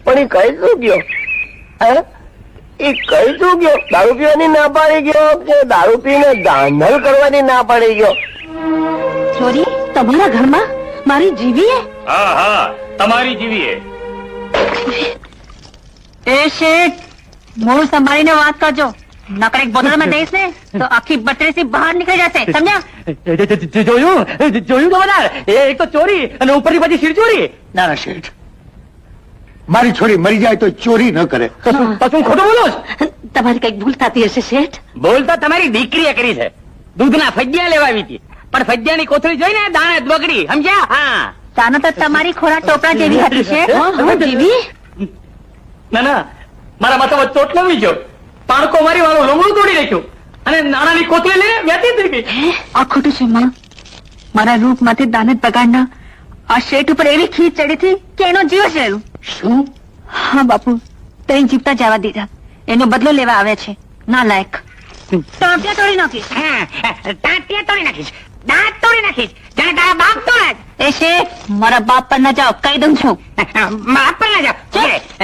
પણ એ કઈ શું ગયો? એ કઈ શું ગયો? દારૂ પીવાની ના પાડી ગયો કે દારૂ પીને ધાંધલ કરવાની ના પાડી ગયો? ચોરી તમારા ઘરમાં મારી જીવી? હા હા, તમારી જીવી. એ શેઠ, મોં સંભાળીને વાત કરજો, નકર એક બોતલમાં દઈશ ને તો આખી બટરેથી બહાર નીકળી જશે, સમજ્યા? જોયું ખબરદાર, એક તો ચોરી અને ઉપરની પછી શિર ચોરી. ના ના શેઠ, મારી છોરી મરી જાય તો ચોરી ન કરે. પછી ખોટું બોલો છો? તમારી કઈક ભૂલ થતી હશે શેઠ. બોલ તો તમારી દીકરીએ કરી છે. દૂધના ફજ્યા લેવા આવી હતી, પણ ફજ્યાની કોથળી જોઈને દાણે બગડી, સમજ્યા? હા, તાનો તો તમારી ખોરાક ટોપરા જેવી હતી શેઠ. જીવી ના ના, મારા માથામાં ચોટ લવી ગયો, પાણકો મારી વાળું લોમડું તોડી નાખ્યું અને નાણાની કોથળી લઈને વેચી થઈ ગઈ. આ ખોટું છે માં. મારા રૂપમાંથી દાનત બગાડના આ શેઠ ઉપર એવી ખીચ ચડી હતી કે એનો જીવ જ રહ્યું. શું? હા બાપુ, તઈ જીવતા જવા દીધા. એનો બદલો લેવા આવે છે, ના લાયક. ટાંટિયા તોડી નાખીશ. ટાંટિયા તોડી નાખીશ, દાંત તોડી નાખીશ, જાણે તારા બાપ તોડે. એ શેઠ, મારા બાપ પર ના જાઓ, કહી દઉં છું. બાપ પર ના જાઓ.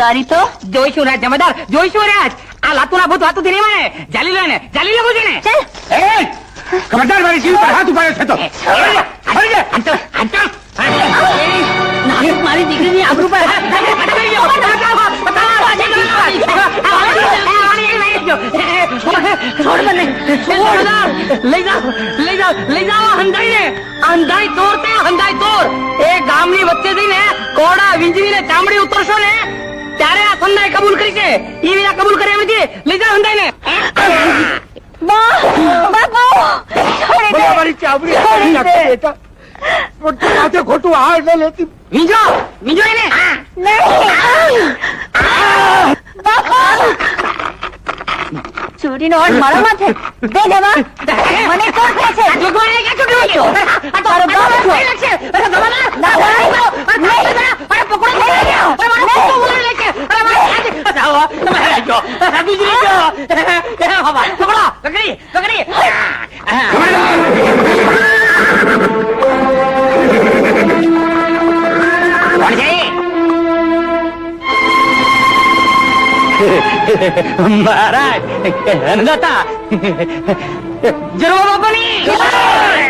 તારી તો જોઈશું રાજ જમાદાર, જોઈશું રાજ. આ લાતુના ભૂત વાતું થી નહીં મળે. જાલી લે ને, જાલી લેવું છે ને. ખબરદાર, મારી જીવ પર હાથ ઉપાડ્યો છે તો. મારી દીકરીની આબરૂ પર લઈ જાઓ હંધાઈને. હંધાઈ તોર તે હંધાઈ તોર. એ ગામની વચ્ચે જઈને કોડા વીંજવીને ચામડી ઉતરશો ને ત્યારે આ સંધાઈ કબૂલ કરી છે. એ વિના કબૂલ કરે એમ નથી. લઈ જાઓ હંધાઈને. મારી ચામડી બેટા, ખોટું હાર ન લેતી. વીંજો વીંજો એને. ચોરીનો ઓર્ડ મારા માથે. દે દેવા. મને કોણ કહે છે? તારો બાપ છો. મહારાજ અન્નદાતા, જરોબા બાપાની,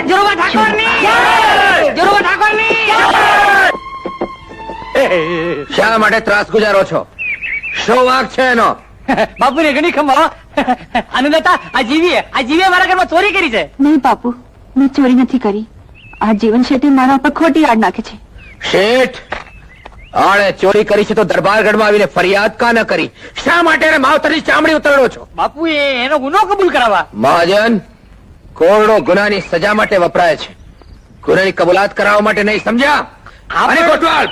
જરોબા ઠાકોરની, જરોબા ઠાકોરની. શા માટે ત્રાસ ગુજારો છો? શું વાંક છે એનો? બાપુને ઘણી ખમા. અન્નદાતા, આ જીવીએ મારા ઘરમાં ચોરી કરી છે. નહીં બાપુ, મેં ચોરી નથી કરી. આ જીવન શેઠે મારા ઉપર ખોટી આડ નાખે છે. શેઠ, આણે ચોરી કરી છે તો દરબારગઢમાં આવીને ફરિયાદ કા ન કરી? શા માટે એને માવતરની ચામડી ઉતરડો છો? બાપુ એનો ગુનો કબૂલ કરાવવા. મહાજન, કોરડો ગુનાની સજા માટે વપરાય છે, ગુનાની કબૂલાત કરાવવા માટે નહીં, સમજ્યા? અને કોટવાલ,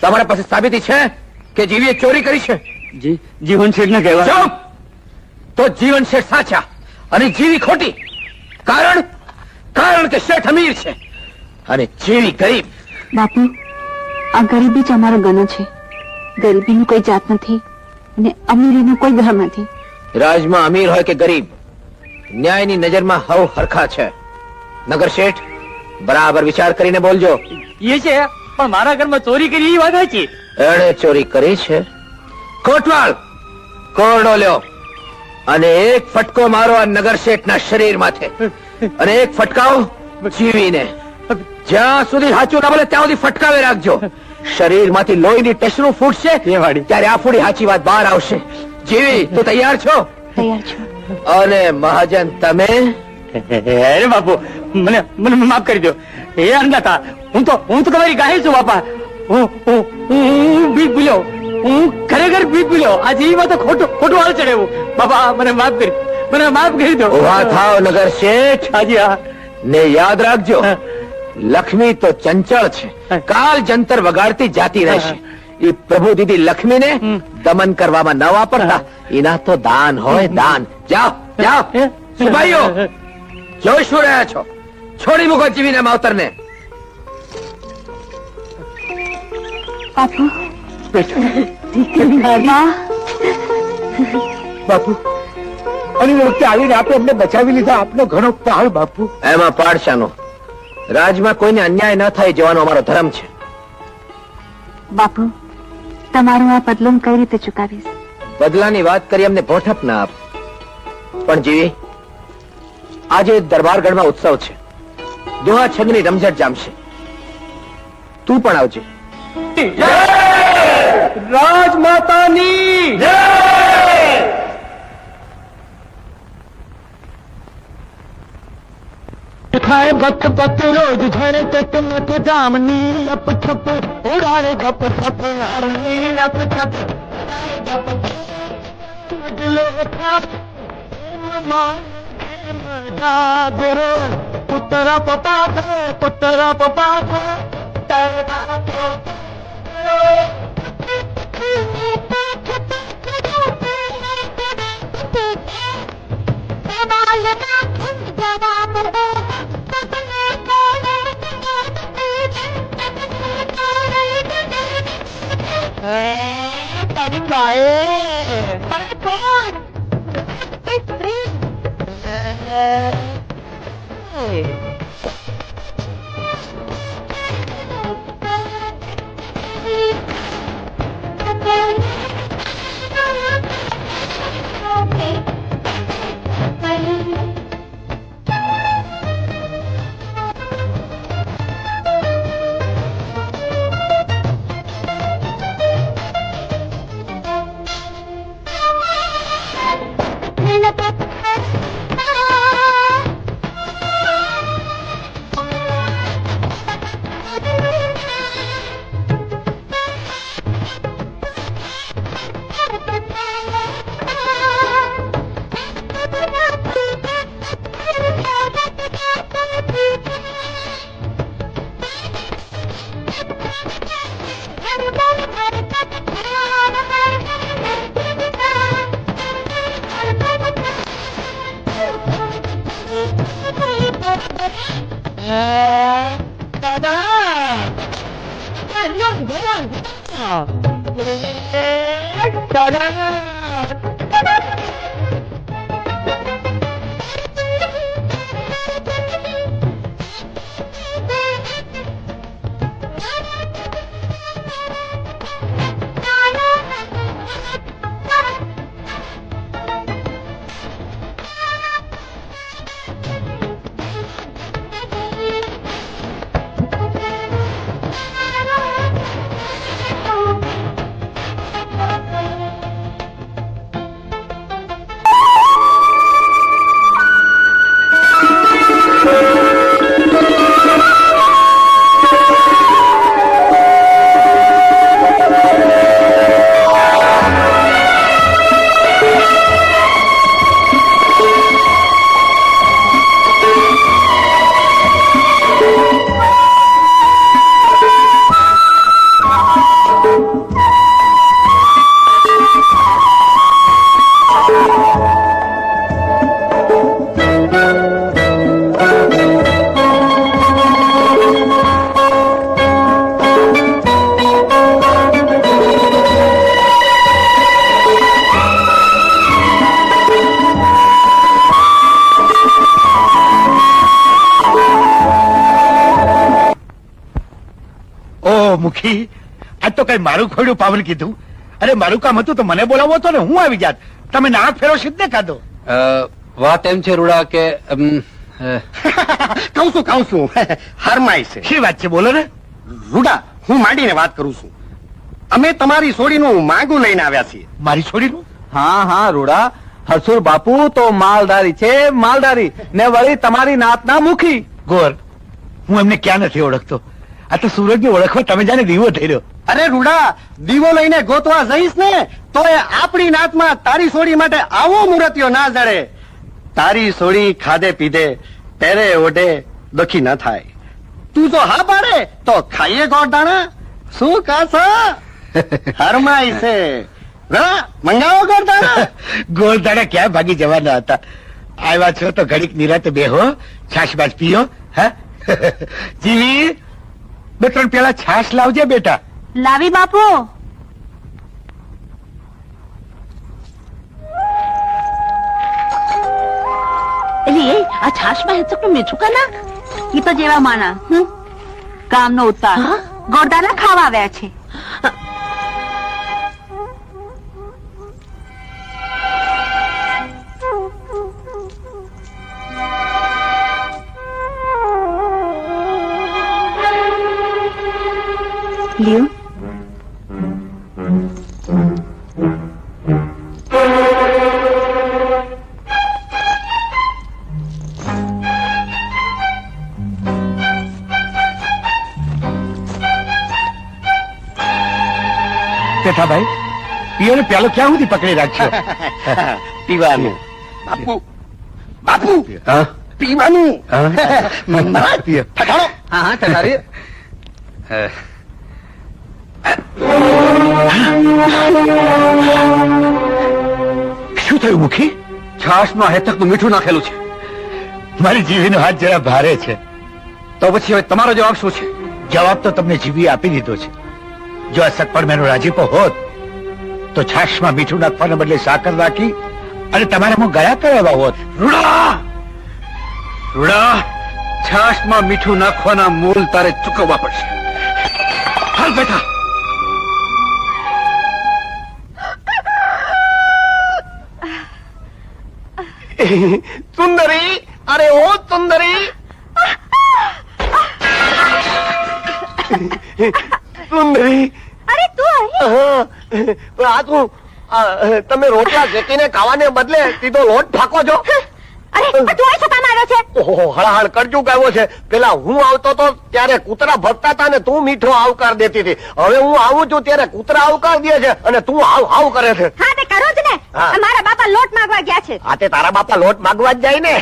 તમારા પાસે સાબિતી છે કે જીવીએ ચોરી કરી છે? જીવન શેઠ ને કહેવા. ચૂપ! તો જીવન શેઠ સાચા અને જીવી ખોટી. કારણ કે શેઠ અમીર છે અને જીવી ગરીબ. બાપુ, આ ગરીબી જ અમારો ગનો છે. ગરીબીનું કોઈ જાત નથી અને અમીરીનું કોઈ ધર્મ નથી. રાજમાં અમીર હોય કે ગરીબ, ન્યાયની નજરમાં હવ હરખા છે. નગર શેઠ, બરાબર વિચાર કરીને બોલજો. એ છે, પણ મારા ઘરમાં ચોરી કરી એ વાત સાચી. એણે ચોરી કરી છે. કોટવાલ, કોરડો લ્યો અને એક ફટકો મારો આ નગર શેઠના શરીર માથે અને એક ફટકાવો જીવીને. જ્યાં સુધી સાચું ના બોલે ત્યાં સુધી ફટકાવે રાખજો. શરીરમાંથી લોહીની ટેસરું ફૂટશે ત્યારે આ ફૂડી સાચી વાત બહાર આવશે. જીવી, તું તૈયાર છો? તૈયાર છું. અને મહાજન તમે? અરે બાપુ, મને માફ કરી દો. એ અન્નદાતા, હું તો તમારી ગાહી છું બાપા. હું બીક ભૂલ્યો, હું ખરેખર બીક ભૂલ્યો. આ જીવીમાં તો ખોટું હાલ ચડેવું. બાપા મને માફ કરી દો. ઉભા થાવ નગર શેઠ. હાજી હા. ને યાદ રાખજો, લક્ષ્મી તો ચંચળ છે, કાલ જંતર વગાડતી જાતી રહેશે. એ પ્રભુ દીદી લક્ષ્મીને દમન કરવામાં ન વાપરતા, એના તો દાન હોય દાન. જાઓ જાઓ. સિપાહીઓ, જોઈ શું રહ્યા છો? છોડી મૂકો જીવીના માવતરને. બાપુ, બાપુ, અને વખતે આવીને આપણે અમને બચાવી લીધા. આપનો ઘણો પાળ બાપુ. એમાં પાડશાનો? રાજમાં કોઈને અન્યાય ન થાય જવાનો અમારો ધર્મ છે. બાપુ તમારું આ બદલું કઈ રીતે ચુકાવીશ? બદલાની વાત કરી અમને ભોઠપ ના આપ. પણ જીવી, આજે દરબારગઢમાં ઉત્સવ છે. દોહા છગની રમઝટ જામશે. તું પણ આવજે. રાજમાતાની खाए बक बक रोज झड़े तक मत जामनी लप छप उड़ाने गप सप लप छप पुत्रा पपा મુખી, આજ તો કઈ મારું ખોડ્યું પાવન કીધું. અરે મારું કામ હતું તો મને બોલાવો તો ને હું આવી જાત. તમે નાક ફેરો સીધે કાઢો. વાત એમ છે રૂડા કે કહું છું હરમાઈ છે. શી વાત છે બોલો ને. રૂડા, હું માંડીને વાત કરું છું. અમે તમારી છોડીનું માંગું લઈને આવ્યા છીએ. મારી છોડીનું? હા હા રૂડા, હરસુર બાપુ તો માલધારી છે, માલધારી ને વળી તમારી નાતના મુખી. ગોર, હું એમને ક્યાં નથી ઓળખતો. આ તો સૂરજ ને ઓળખવા તમે જાણે દીવો થઈ રહ્યો. અરે રૂડા, દીવો લઈને ગોતવા જઈશ ને તો એ આપણી નાતમાં તારી સોડી માટે આવો મુરતિયો ના જડે. તારી સોડી ખાધે પીધે પહેરે ઓઢે દુખી ન થાય. તું જો હા પાડે તો ખાઈએ ગોળદાણા. શું કાસા હરમાઈ છે. મંગાવો ગોળદાણા. ગોળદાણા ક્યાં ભાગી જવાના હતા. આવ્યા છો તો ઘડીક નિરાતે બેહો, છાશ બાશ પીઓ. હા જીવી, 2-3 પેલા છાશ લાવજે બેટા. લાવી બાપુ. એલી આ છાશ માં હેચક નું મીઠું કા નાખ. ઈ તો જેવા માના કામ નો ઉતાર ગોળદાણા ખાવા આવ્યા છે. પેથાભાઈ પીઓ ને પ્યાલો ક્યાં સુધી પકડી રાખશો પીવાનું બાપુ બાપુ હા પીવાનું પીઓ ઠઠાણો. હા હા ઠઠારી શું થયું મુખી છાશમાં હેતકનું મીઠું નાખેલું છે. મારી જીવીનો હાથ જરા ભારે છે તો પછી હવે તમારો જવાબ શું છે? જવાબ તો તમને જીવી આપી દીધો છે. જો આ સત્પરમેનો રાજીપો હોત તો છાશમાં મીઠું નાખવાના બદલે સાકર નાખી અને તમારે હું ગયા કરાવ્યા હોત. રૂડા રૂડા છાશમાં મીઠું નાખવાના મૂલ તારે ચૂકવવા પડશે. હાલ બેટા. સુંદરી, અરે ઓ સુંદરી, સુંદરી. અરે તું અહીં આ તું તમે રોટલા શેકીને ખાવાને બદલે સીધો લોટ ફાંકો છો. અરે તું અહીં શું કામ આવ્યો છે? ઓહો, હળહળ કરજું આવ્યો છે. પેલા હું આવતો તો ત્યારે કૂતરા ભરતા હતા ને તું મીઠો આવકાર દેતી હતી. હવે હું આવું છું ત્યારે કૂતરા આવકાર દે છે અને તું હાવ હાવ કરે છે. હા તે કરો જ ને. હા. મારા બાપા લોટ માંગવા ગયા છે. આ તે તારા બાપા લોટ માગવા જ જાય ને.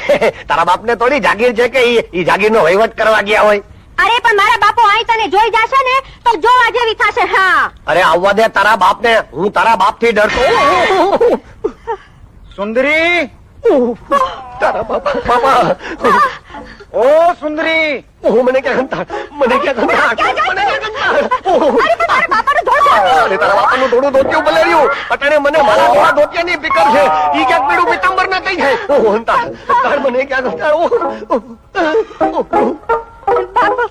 તારા બાપને થોડી જાગીર છે કે ઈ જાગીરનો વહીવટ કરવા ગયા હોય. અરે પણ મારા બાપો અહીં તને જોઈ જશે ને તો જોવા જેવી થશે. હા અરે આવવા દે તારા બાપને. હું તારા બાપથી ડરતો. સુંદરી, તારા બાપા ઓ સુંદરી, મને ક્યાં ગમતા, મને ક્યાં ગમતા, મને ક્યાં ગમતા. અરે પણ મારા બાપાનું ધોળું અરે તારા બાપાનું થોડું ધોતિયું બલેર્યું. અટાણે મને મારા થોડા ધોતિયાની ફિકર છે. ઈ ક્યાંક પીડું પિત્તંબર ના થઈ જાય. ઓહો, તાર મને ક્યાં ગમતા. બાપુ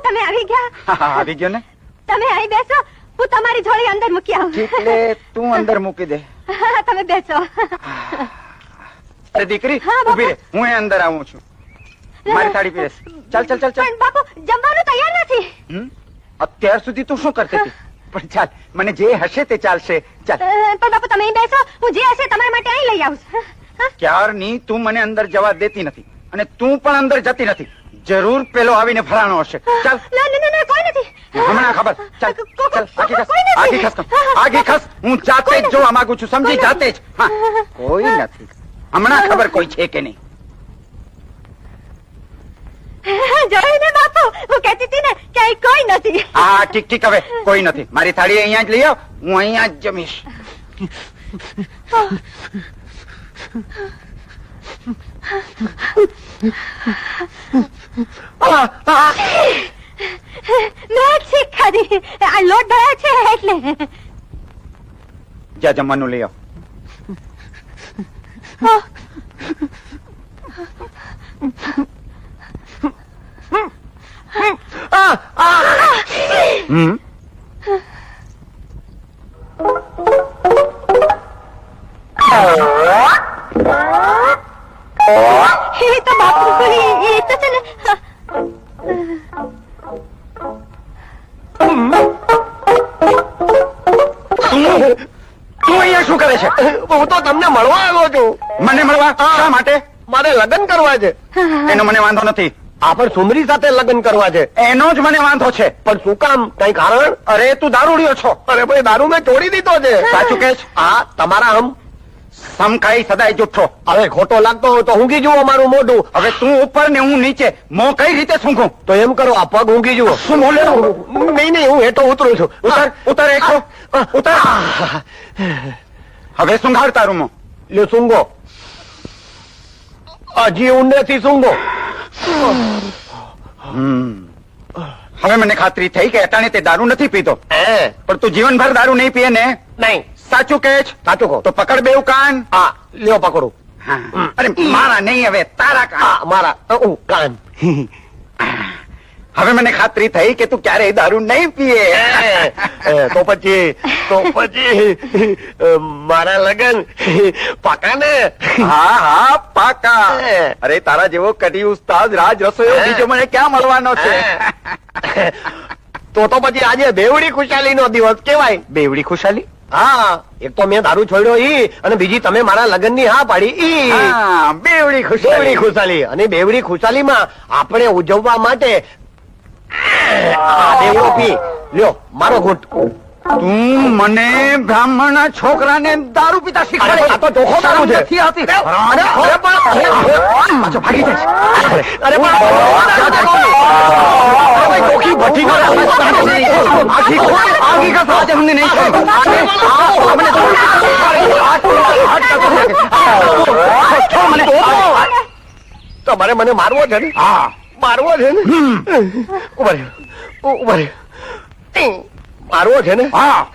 તમે આવી ગયા. આવી ગયો ને? તમે અહીં બેસો, હું તમારી જોડી અંદર મૂકી આવું. એટલે તું અંદર મૂકી દે. હા, તમે બેસો. અરે દીકરી, હા, બાપા. ઊભી રહે, હું અહીં અંદર આવું છું. મારી થાળી પીરેસ. ચાલ ચાલ ચાલ ચાલ. પણ બાપુ જમવાનું તૈયાર નથી. હમ? અત્યાર સુધી તું શું કરતી હતી? પણ ચાલ, મને જે હશે તે ચાલશે. ચાલ. પણ બાપુ તમે અહીં બેસો, હું જે હશે તમારા માટે અહીં લઈ આવું છું. હા? ક્યારની તું મને અંદર જવા દેતી નથી અને તું પણ અંદર જતી નથી. જરૂર પેલો આવીને ફરાણો હશે. ચાલ. ના ના ના, ના કોઈ નથી. હમણાં ખબર. ચાલ ચાલ, આગી ખસ, કોઈ નથી. આગી ખસ, આગી ખસ. હું જાતે જ જોવા માંગુ છું, સમજી? જાતે જ. હા, કોઈ નથી. હમણાં ખબર કોઈ છે કે નહીં. જોયું ને બાપુ, હું કહેતી હતી ને કે અહીં કોઈ નથી. હા, ઠીક ઠીક, હવે કોઈ નથી. મારી થાળી અહીંયા જ લઈ આવ, હું અહીંયા જ જમીશ. મેં શીખ ખાધી. આ લોટ ભર્યા છે એટલે. જા, જમવાનું લઈ આવ. હમ? એ તો બાપુ એ તો છે ને. તું અહીંયા શું કરે છે? હું તો તમને મળવા આવ્યો છું. મને મળવા? શા માટે? મારે લગ્ન કરવા છે. એનો મને વાંધો નથી. આ પણ સુમરી સાથે લગ્ન કરવા છે. એનો જ મને વાંધો છે. પણ શું કામ? કઈ કારણ? અરે તું દારૂડિયો છો. અરે ભાઈ, દારૂ મેં છોડી દીધો છે. સાચું કે છે? હા, તમારા આમ સમકાઈ સદાય જુઠ્ઠો. હવે ખોટો લાગતો હોય તો ઊંઘી જુઓ મારું મોઢું. હવે તું ઉપર ને હું નીચે, મોં કઈ રીતે સૂંઘું? તો એમ કરો, આ પગ ઊંઘી જુઓ. શું બોલે? નહીં નહીં, હું હેઠો ઉતરું છું. ઉતર, ઉતર, એકસો ઉતર. હવે સૂંઘાડ તારું મોં. લ્યો સૂંઘો. હજી ઊંડેથી સૂંઘો. હવે મને ખાતરી થઈ કે અટાણે તે દારૂ નથી પીતો. પણ તું જીવનભર દારૂ નહીં પીએ ને? નહીં. સાચું કે છે? સાચું કહો. તો પકડ બેઉ કાન. હા, લ્યો પકડું. હા. અરે મારા નહીં, હવે તારા કાન. હા, મારા કાન. હવે મને ખાતરી થઈ કે તું ક્યારેય દારૂ નહીં પીએ. તો પછી મારા લગન પાકા ને. હા હા, પાકા. અરે તારા જેવો કઢી ઉસ્તાદ રાજ રસોઈયો બીજો મને ક્યાં મળવાનો છે? તો પછી આજે બેવડી ખુશાલી નો દિવસ કેવાય. બેવડી ખુશાલી? હા, એક તો મેં દારૂ છોડ્યો ઈ અને બીજી તમે મારા લગ્ન ની હા પાડી ઈ. હા, બેવડી બેવડી ખુશાલી. ખુશાલી. અને બેવડી ખુશાલી માં આપણે ઉજવવા માટે આ બેવડો પી લ્યો મારો ઘૂંટ. તું મને બ્રાહ્મણના છોકરાને દારૂ પીતા શીખવાડે? આ તો ચોખ્ખો દારૂ છે. નથી આવતી. પાછો ભાગી જાય. અરે પણ ચોખી ભઠ્ઠી નો आगे का साथ हमने नहीं તમારે મને મારવો છે ને? हाँ મારવો છે ને? ઉભા રહ્યો. મારવો છે ને? हाँ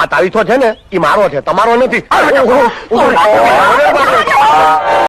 આ તારીખો છે ને એ મારો છે, તમારો નથી.